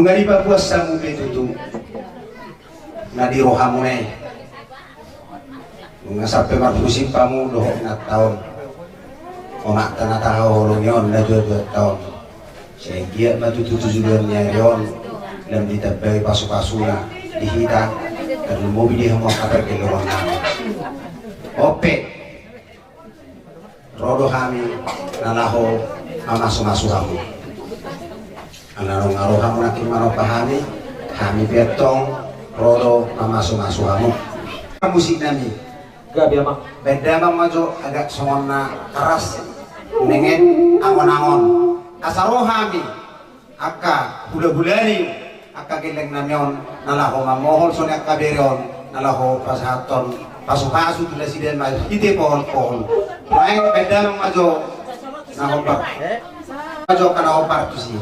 nunga di papuas sa mo betutu na di rohamo na nunga sampai magpusin pa mo doon na taon o matanataho holong yon na 2 tahun saya giat matututujuan niya yon lam ditabay pasu-pasu na dihita dan mobil dia mau kapal ke lorong nama ope rodo kami nalaho amasu-masu kamu anarong araw kamu nakin manopahami kami betong rodo amasu-masu kamu musik nami Gabi ama. beda bang maju agak songona keras nengen angon-angon asaro kami akka hula-hulani akka geleng namyon nalaho mamohol sone akka berion nalaho pasaton pasu-pasu tulasidan maju ite pohon-pohon lain beda bang maju nahopar maju kana hopar tu sih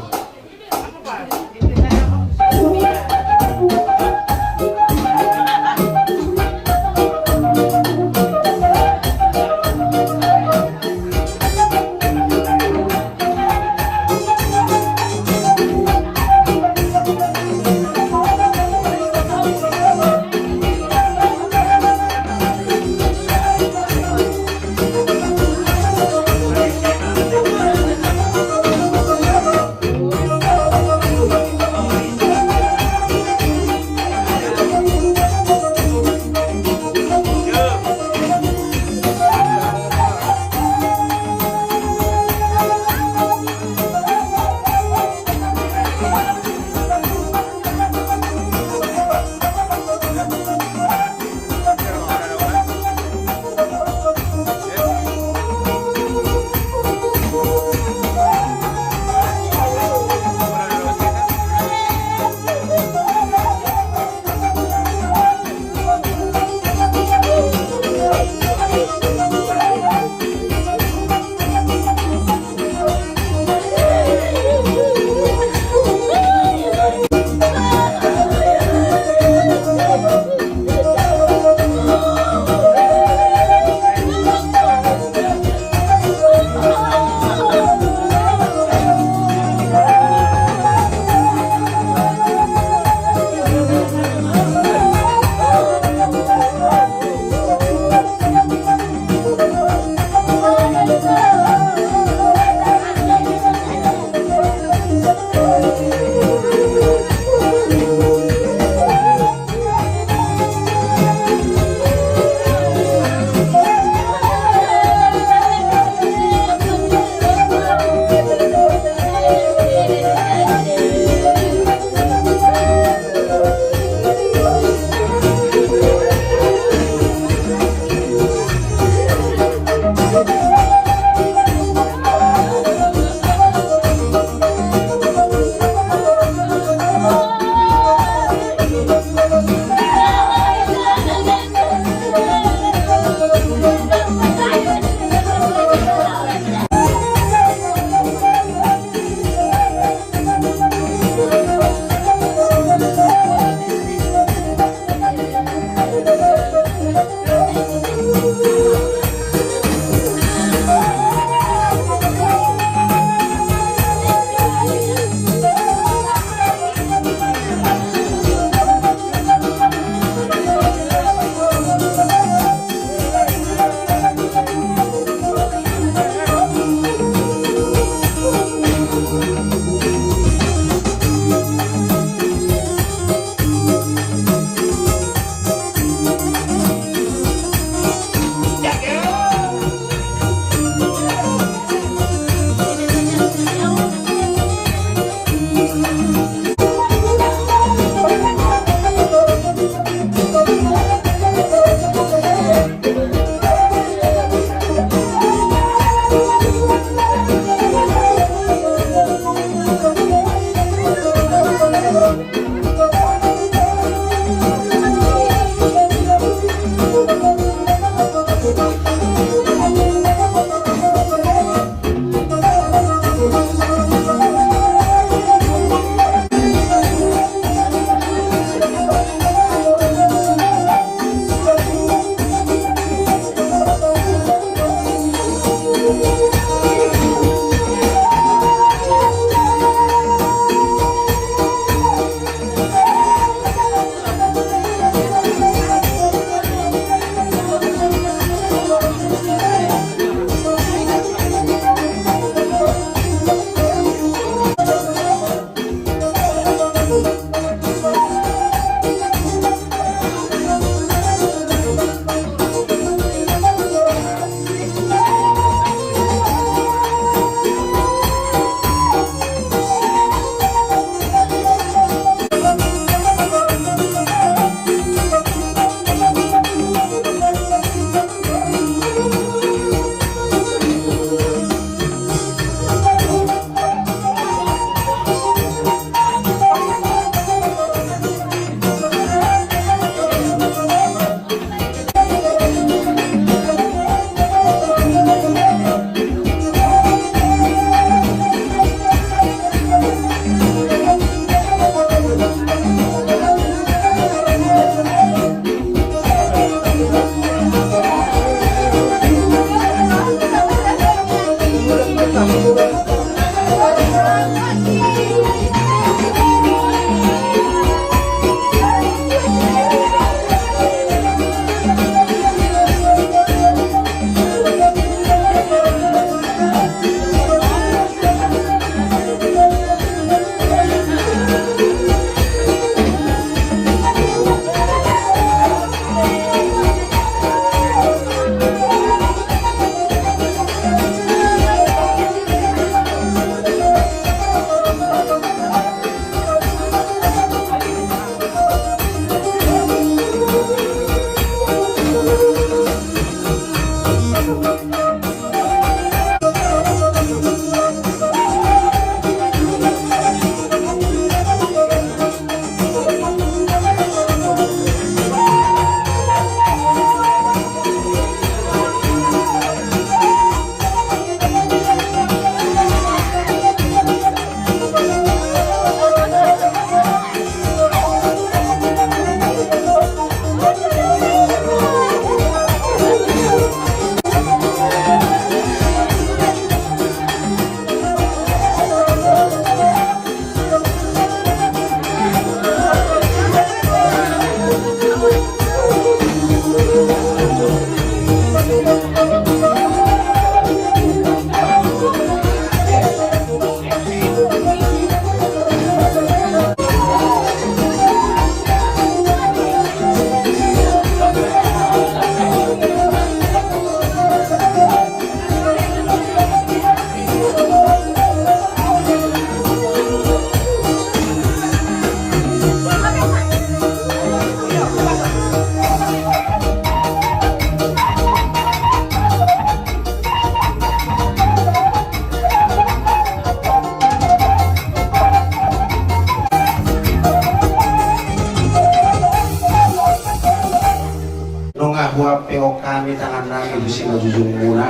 ngahua peo kami tangan nami busi majujung muna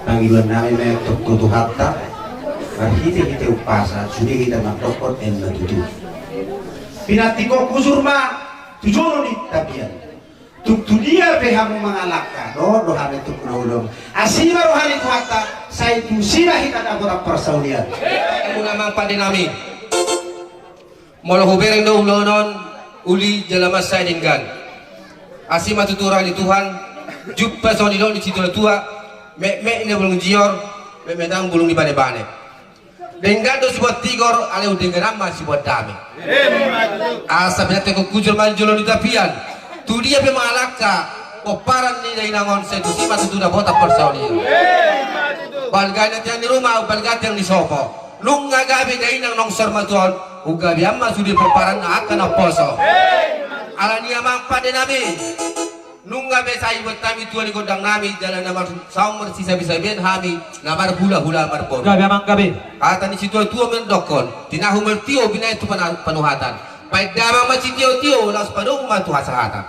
panggilan nami may tututu hatta hite upasa sudi kita magdokot en natutu pinatiko kusurma tujono ni tabian tudia behamu mangalaka do hame tukna ulum asima rohani hatta sai tu sila hita dapat persaulian muna mang padinami molo hubereng do ulonon uli jalamas sai dinggan asima tuturang di Tuhan jumpa so di situ tua me ini belum jior me medang belum di bane-bane denggan do sibuat tigor ale udenggan amma sibuat dami asa binate ko kujul manjulo di tapian tu dia pe malaka koparan ni dai nangon setu sima tutuda bota persaulian balgana tiang di rumah balgat yang di sopo lunga gabi dai nang nong sarmatuan ugabi amma sudi peparan akan aposo alani amang pada nabi nunga besai buat kami tuan di kodang nami jalan nama saung bersisa bisa ben hami namar hula marpor gabi amang gabi kata ni situ tua mendokon tinahu mertio bina itu penuhatan baik damang macam tio las padung matu hasahatan